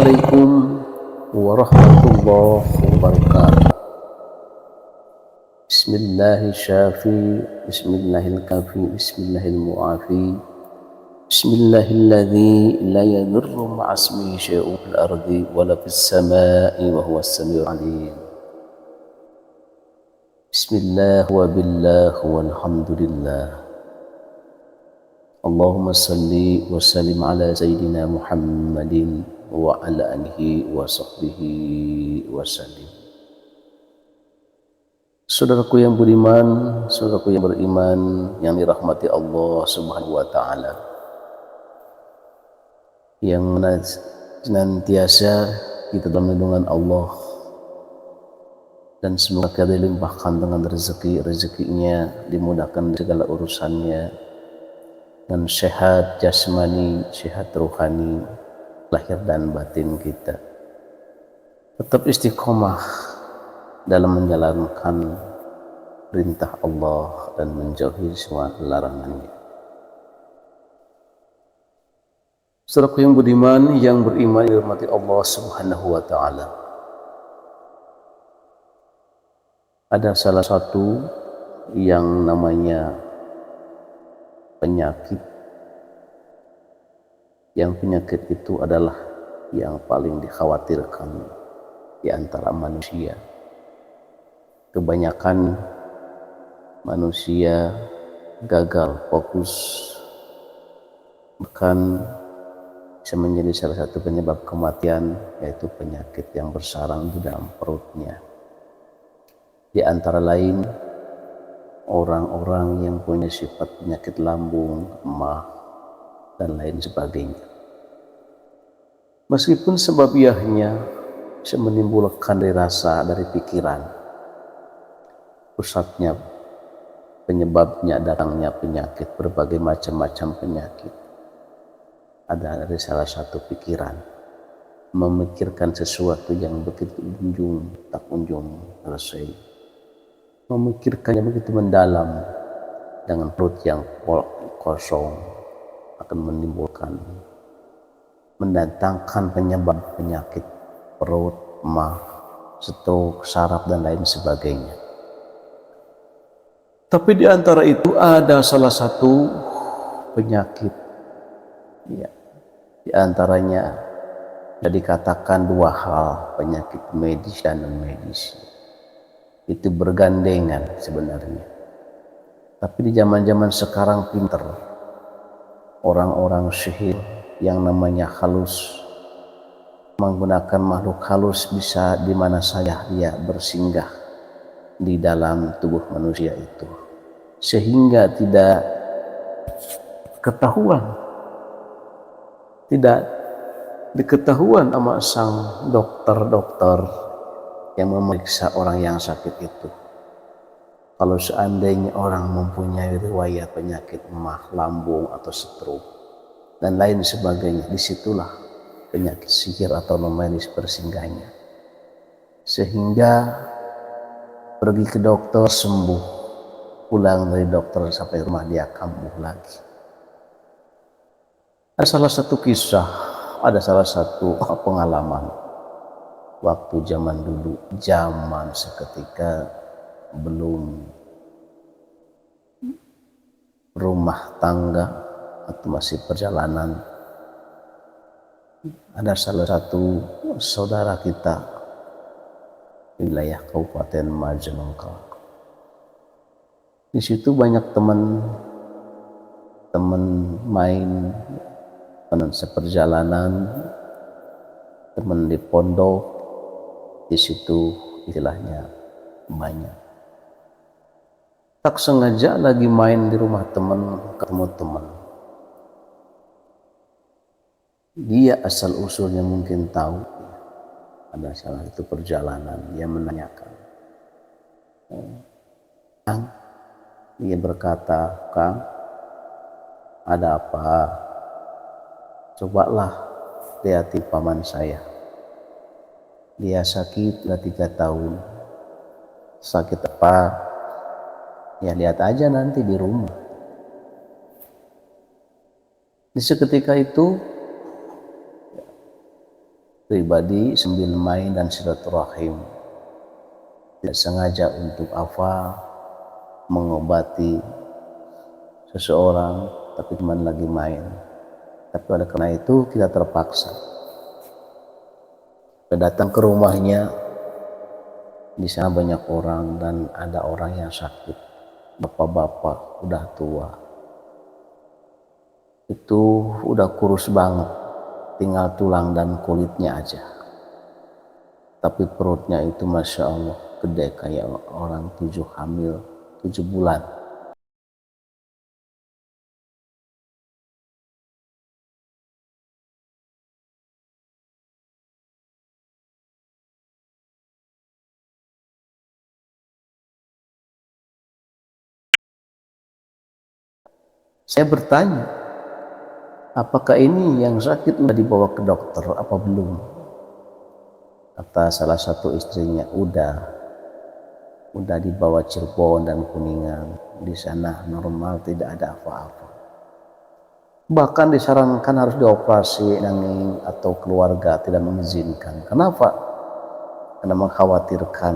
Assalamualaikum warahmatullahi wabarakatuh. Bismillahirrahmanirrahim. Bismillahirrahmanirrahim. Bismillahirrahmanirrahim. Bismillahilladzi la yadurru ma'asmihi syai'un fil ardi wala fis sama'i wa huwas samiul 'alim. Bismillah wa billah walhamdulillah. Allahumma salli wa sallim ala sayyidina Muhammadin wa ala alihi wa sahbihi wa sallim. Saudaraku yang beriman, saudaraku yang beriman yang dirahmati Allah Subhanahu wa taala, yang senantiasa kita dalam lindungan Allah, dan semoga kita dilimpahkan dengan rezekinya, dimudahkan segala urusannya, dan sehat jasmani, sehat rohani, lahir dan batin kita. Tetap istiqomah dalam menjalankan perintah Allah dan menjauhi semua larangannya. Saudaraku yang budiman, yang beriman, dirahmati Allah Subhanahu wa taala. Ada salah satu yang namanya penyakit, yang penyakit itu adalah yang paling dikhawatirkan di antara manusia. Kebanyakan manusia gagal fokus, bahkan bisa menjadi salah satu penyebab kematian, yaitu penyakit yang bersarang di dalam perutnya. Di antara lain, orang-orang yang punya sifat penyakit lambung, emah, dan lain sebagainya. Meskipun sebabiahnya bisa menimbulkan dari rasa, dari pikiran, pusatnya, penyebabnya datangnya penyakit, berbagai macam-macam penyakit, ada dari salah satu pikiran, memikirkan sesuatu yang begitu tak kunjung selesai, memikirkannya begitu mendalam, dengan perut yang kosong akan menimbulkan, mendatangkan penyebab penyakit perut, emah, stroke, saraf, dan lain sebagainya. Tapi di antara itu ada salah satu penyakit, ya, di antaranya dikatakan dua hal, penyakit medis dan non-medis. Itu bergandengan sebenarnya. Tapi di zaman-zaman sekarang pinter orang-orang sihir yang namanya halus, menggunakan makhluk halus, bisa di mana saja dia bersinggah di dalam tubuh manusia itu, sehingga tidak ketahuan, tidak diketahuan sama sang dokter-dokter yang memeriksa orang yang sakit itu. Kalau seandainya orang mempunyai riwayat penyakit emah, lambung, atau stroke, dan lain sebagainya, disitulah penyakit sihir atau non-medis bersinggahnya. Sehingga pergi ke dokter sembuh, pulang dari dokter sampai rumah dia kambuh lagi. Ada salah satu kisah, ada salah satu pengalaman waktu zaman dulu, zaman seketika belum rumah tangga atau masih perjalanan. Ada salah satu saudara kita di wilayah Kabupaten Majalengka. Di situ banyak teman main, teman seperjalanan, teman di pondok. Di situ istilahnya banyak. Tak sengaja lagi main di rumah teman, ketemu teman. Dia asal usulnya mungkin tahu, ada salah satu perjalanan, dia menanyakan, Kang, dia berkata, Kang, ada apa? Cobalah lihati paman saya. Dia sakit sudah 3 tahun. Sakit apa? Ya lihat aja nanti di rumah. Di seketika itu pribadi sambil main dan silaturahim, tidak sengaja untuk mengobati seseorang, tapi cuma lagi main. Tapi oleh karena itu kita terpaksa datang ke rumahnya. Di sana banyak orang dan ada orang yang sakit, bapak-bapak udah tua, itu udah kurus banget, tinggal tulang dan kulitnya aja, tapi perutnya itu Masya Allah gede kayak orang 7 bulan. Saya bertanya, apakah ini yang sakit udah dibawa ke dokter apa belum? Kata salah satu istrinya, udah dibawa Cirebon dan Kuningan, di sana normal, tidak ada apa-apa. Bahkan disarankan harus dioperasi atau keluarga tidak mengizinkan. Kenapa? Karena mengkhawatirkan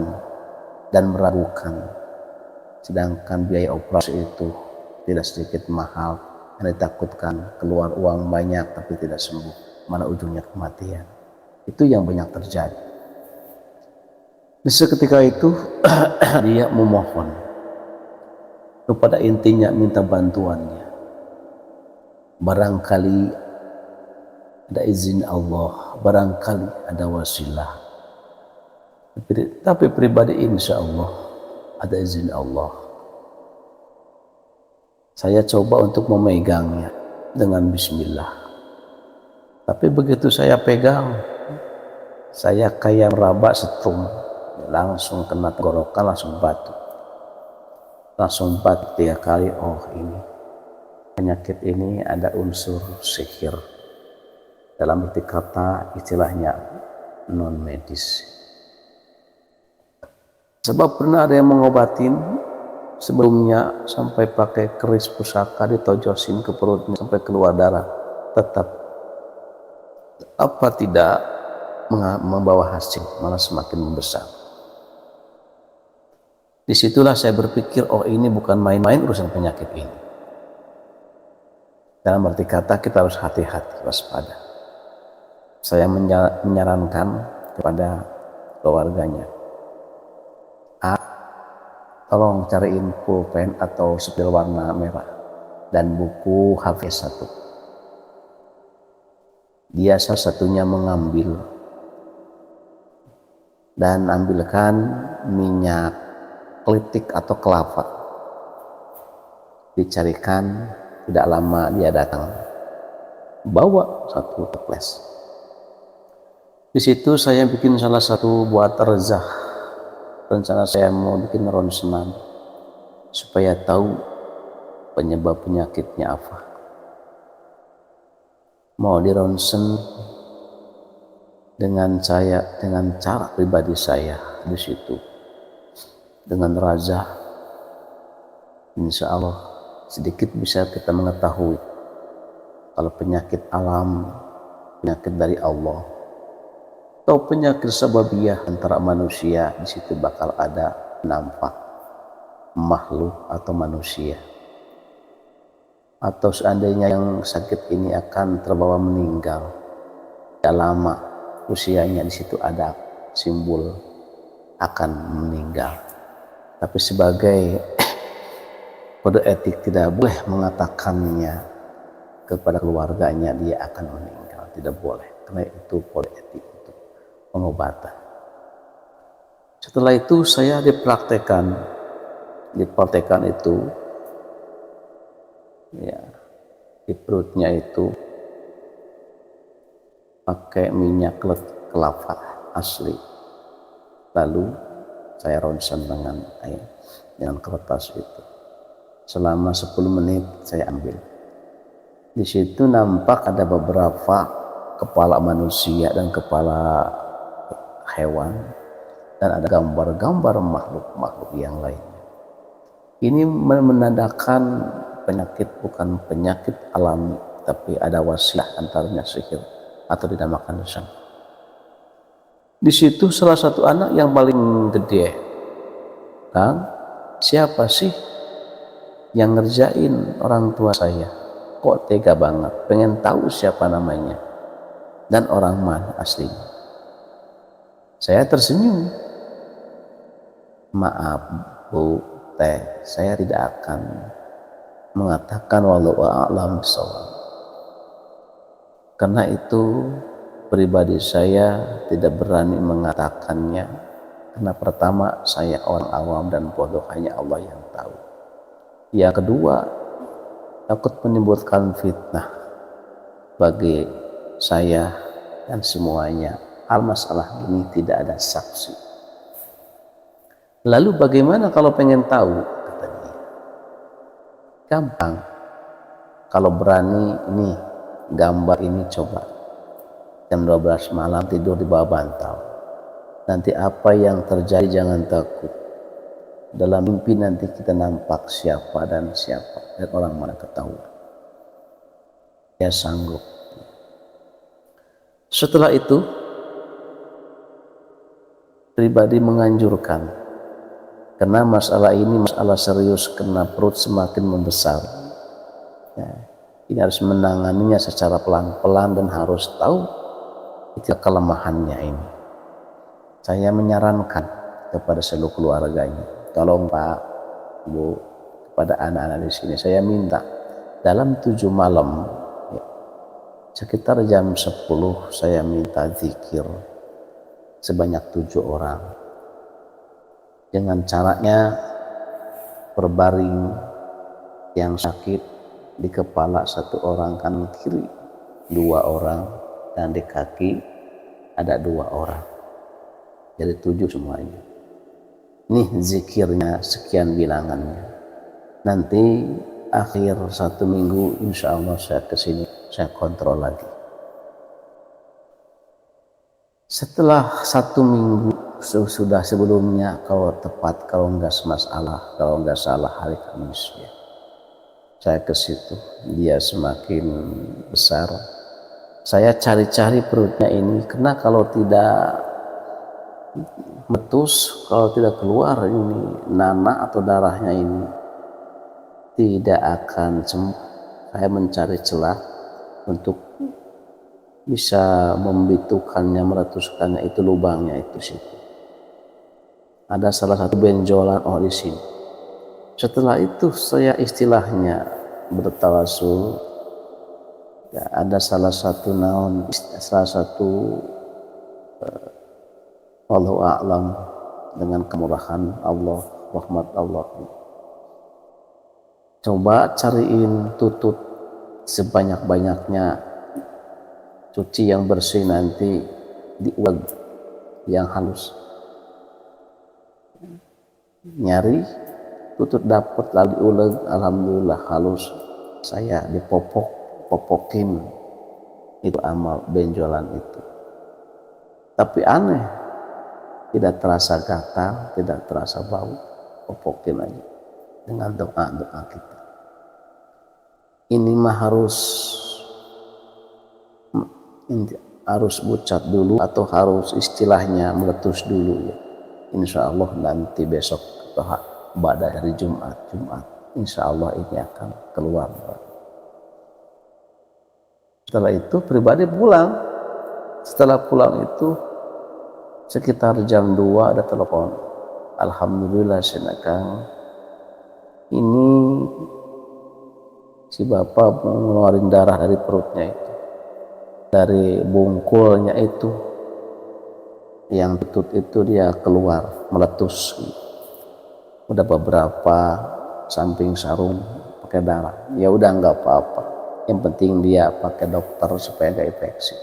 dan meragukan. Sedangkan biaya operasi itu tidak sedikit mahal, yang ditakutkan keluar uang banyak tapi tidak sembuh, mana ujungnya kematian. Itu yang banyak terjadi. Di seketika itu dia memohon kepada intinya, minta bantuannya. Barangkali ada izin Allah, barangkali ada wasilah. Tapi pribadi insya Allah ada izin Allah. Saya coba untuk memegangnya dengan bismillah. Tapi begitu saya pegang, saya kayak meraba setrum, langsung kena tenggorokan, langsung batuk. Langsung batuk 3 kali. Oh, ini penyakit ini ada unsur sihir. Dalam arti kata istilahnya non medis. Sebab pernah ada yang mengobatin sebelumnya sampai pakai keris pusaka ditojosin ke perutnya sampai keluar darah, tetap tidak membawa hasil, malah semakin membesar. Disitulah saya berpikir, oh ini bukan main-main urusan penyakit ini. Dalam arti kata kita harus hati-hati, waspada. Saya menyarankan kepada keluarganya, tolong cariin pulpen atau spidol warna merah dan buku Hafiz 1. Dia salah satunya mengambil dan ambilkan minyak klitik atau kelapa. Dicarikan, tidak lama dia datang, bawa 1 toples. Di situ saya bikin salah satu buat rezah. Rencana saya mau bikin ronsenan supaya tahu penyebab penyakitnya apa. Mau dironsen dengan cara pribadi saya di situ dengan razah. Insya Allah sedikit bisa kita mengetahui kalau penyakit alam, penyakit dari Allah, atau penyakit sababiyah antara manusia. Di situ bakal ada nampak makhluk atau manusia. Atau seandainya yang sakit ini akan terbawa meninggal, tidak lama usianya, di situ ada simbol akan meninggal. Tapi sebagai kode etik tidak boleh mengatakannya kepada keluarganya dia akan meninggal, tidak boleh, karena itu kode etik pengobatan. Setelah itu saya dipraktekkan itu ya, di perutnya itu pakai minyak kelapa asli, lalu saya ronsen dengan kertas itu selama 10 menit. Saya ambil, di situ nampak ada beberapa kepala manusia dan kepala hewan, dan ada gambar-gambar makhluk-makhluk yang lainnya. Ini menandakan penyakit bukan penyakit alami, tapi ada wasilah antaranya sihir atau dinamakan sang. Di situ salah satu anak yang paling gede, Kang, siapa sih yang ngerjain orang tua saya? Kok tega banget, pengen tahu siapa namanya dan orang mana aslinya. Saya tersenyum. Maaf Bu, Teh, saya tidak akan mengatakan wallahu a'lam bishawab. Karena itu pribadi saya tidak berani mengatakannya, karena pertama saya orang awam dan bodoh, hanya Allah yang tahu. Yang kedua, takut menimbulkan fitnah bagi saya dan semuanya. Hal masalah ini tidak ada saksi. Lalu bagaimana kalau pengen tahu? Kata dia. Gampang. Kalau berani, ini gambar ini coba. Jam 12 malam tidur di bawah bantal. Nanti apa yang terjadi jangan takut. Dalam mimpi nanti kita nampak siapa dan siapa, dan orang mana ketahuan. Dia sanggup. Setelah itu, pribadi menganjurkan, karena masalah ini masalah serius, karena perut semakin membesar. Ya, ini harus menanganinya secara pelan-pelan dan harus tahu itu kelemahannya ini. Saya menyarankan kepada seluruh keluarganya, tolong Pak, Bu, kepada anak-anak di sini, saya minta dalam 7 malam, ya, sekitar jam 10 saya minta zikir sebanyak 7 orang. Dengan caranya berbaring, yang sakit di kepala 1 orang kanan kiri, 2 orang, dan di kaki ada 2 orang. Jadi 7 semuanya. Nih zikirnya sekian bilangannya. Nanti akhir 1 minggu insya Allah saya kesini, saya kontrol lagi. Setelah 1 minggu sudah sebelumnya, kalau tepat, kalau enggak masalah, kalau enggak salah hari Kamis, ya, saya ke situ. Dia semakin besar. Saya cari-cari perutnya ini, karena kalau tidak metus, kalau tidak keluar ini nanah atau darahnya ini, tidak akan sembuh. Saya mencari celah untuk bisa membitukannya, meletuskannya, itu lubangnya itu situ. Ada salah satu benjolan, oh di sini. Setelah itu saya istilahnya bertawasul. Ya, ada salah satu wallahu a'lam, dengan kemurahan Allah, rahmat Allah. Coba cariin tutut sebanyak-banyaknya, cuci yang bersih, nanti diuleg yang halus. Nyari tutut dapat, lalu diuleg, alhamdulillah halus. Saya popokin itu amal benjolan itu. Tapi aneh, tidak terasa gatal, tidak terasa bau, popokin aja dengan doa-doa kita. Ini mah harus bucat dulu, atau harus istilahnya meletus dulu, ya. Insya Allah nanti besok pada hari Jumat, insya Allah ini akan keluar. Setelah itu pribadi pulang. Setelah pulang itu sekitar jam 2 ada telepon. Alhamdulillah Kang, ini si bapak mau ngeluarin darah dari perutnya itu, dari bungkulnya itu, yang tutut itu dia keluar meletus. Udah beberapa samping sarung pakai darah. Ya udah nggak apa-apa. Yang penting dia pakai dokter supaya gak infeksi.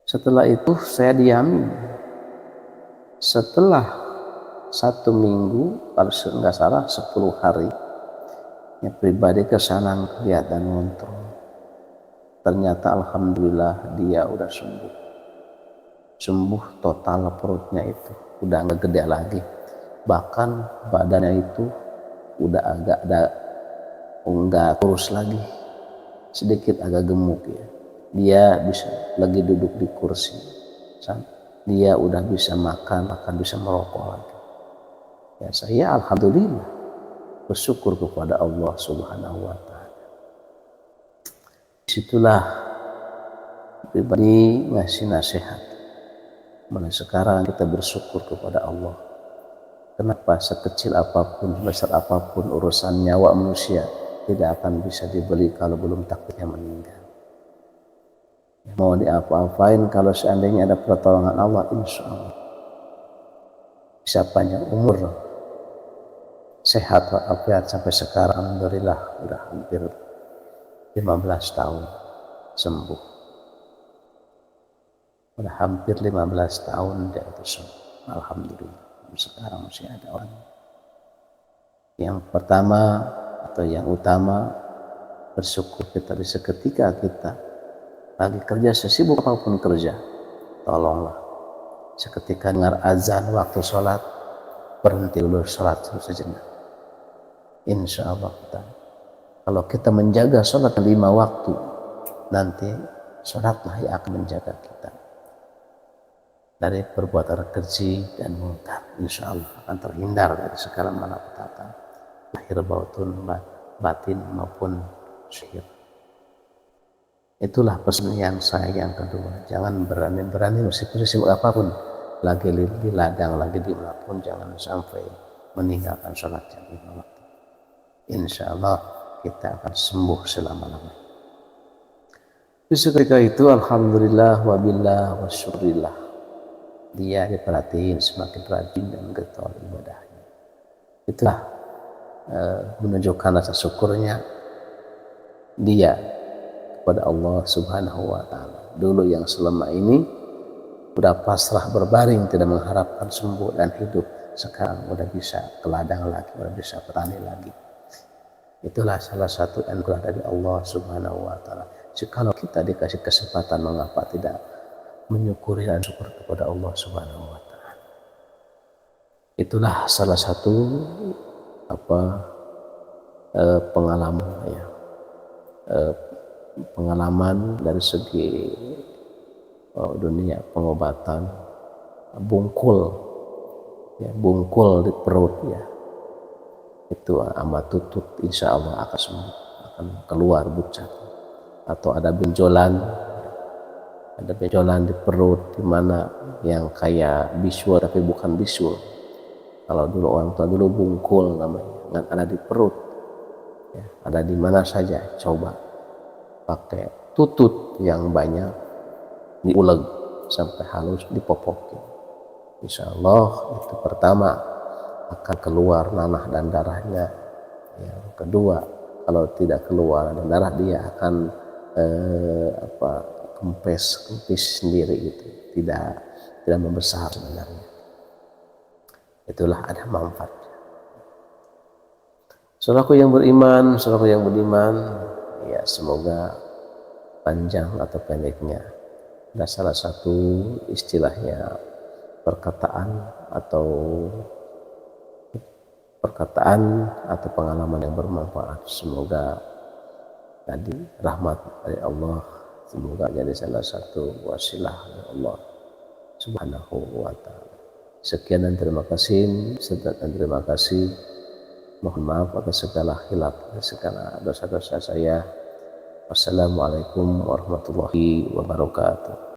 Setelah itu saya diamin. Setelah 1 minggu, kalau nggak salah 10 hari, ya pribadi kesana lihat dan ngontrol. Ternyata alhamdulillah dia udah sembuh total, perutnya itu udah nggak gede lagi, bahkan badannya itu udah agak nggak kurus lagi, sedikit agak gemuk, ya. Dia bisa lagi duduk di kursi, dia udah bisa makan, bisa merokok lagi. Ya saya alhamdulillah bersyukur kepada Allah Subhanahu wa taala. Disitulah pribadi ngasih nasihat. Mulai sekarang kita bersyukur kepada Allah. Kenapa sekecil apapun, besar apapun urusan nyawa manusia tidak akan bisa dibeli kalau belum takdirnya meninggal. Mau diapa-apain kalau seandainya ada pertolongan Allah, insya Allah bisa panjang umur, sehat walafiat sampai sekarang. Alhamdulillah udah hampir 15 tahun sembuh. Udah hampir 15 tahun dia itu sembuh. Alhamdulillah. Sekarang masih ada orang. Yang pertama atau yang utama, bersyukur kita bisa ketika kita lagi kerja, sesibuk apapun kerja, tolonglah seketika dengar azan waktu sholat, berhenti dulu sholat sejenak. Insya Allah kalau kita menjaga sholat 5 waktu, nanti sholatlah yang akan menjaga kita dari perbuatan keji dan munkar. Insya Allah akan terhindar dari segala malapetaka lahir batin maupun sihir. Itulah pesan yang saya yang kedua. Jangan berani-berani meskipun sibuk apapun, lagi di ladang, lagi di mana pun, jangan sampai meninggalkan sholat jam 5 waktu. Insya Allah kita akan sembuh selama-lamanya. Ketika itu alhamdulillah wabillah wasyukurillah, dia diperhatiin semakin rajin dan getol ibadahnya. Itulah menunjukkan rasa syukurnya dia kepada Allah Subhanahu wa taala. Dulu yang selama ini udah pasrah berbaring, tidak mengharapkan sembuh dan hidup, sekarang udah bisa ke ladang lagi, udah bisa petani lagi. Itulah salah satu anugerah dari Allah Subhanahu wa taala. Jikalau kita dikasih kesempatan, mengapa tidak menyukuri dan syukur kepada Allah Subhanahu wa taala. Itulah salah satu pengalaman ya. Pengalaman dari segi dunia pengobatan, bungkul di perut ya, itu amat tutut, insya Allah akan sembuh, akan keluar bucat. Atau ada benjolan di perut, di mana yang kayak bisul tapi bukan bisul. Kalau dulu orang tua dulu bungkul namanya, ada di perut ya, ada di mana saja. Coba pakai tutut yang banyak, diuleg sampai halus, dipopokin. Insya Allah itu pertama akan keluar nanah dan darahnya. Yang kedua, kalau tidak keluar dan darah, dia akan kempes sendiri gitu, tidak membesar sebenarnya. Itulah ada manfaatnya. Saudaraku yang beriman, ya semoga panjang atau pendeknya ada salah satu istilahnya perkataan atau pengalaman yang bermanfaat. Semoga tadi rahmat dari Allah, semoga jadi salah satu wasilah dari Allah Subhanahu wa taala. Sekian dan terima kasih. Mohon maaf atas segala khilaf, segala dosa-dosa saya. Wassalamualaikum warahmatullahi wabarakatuh.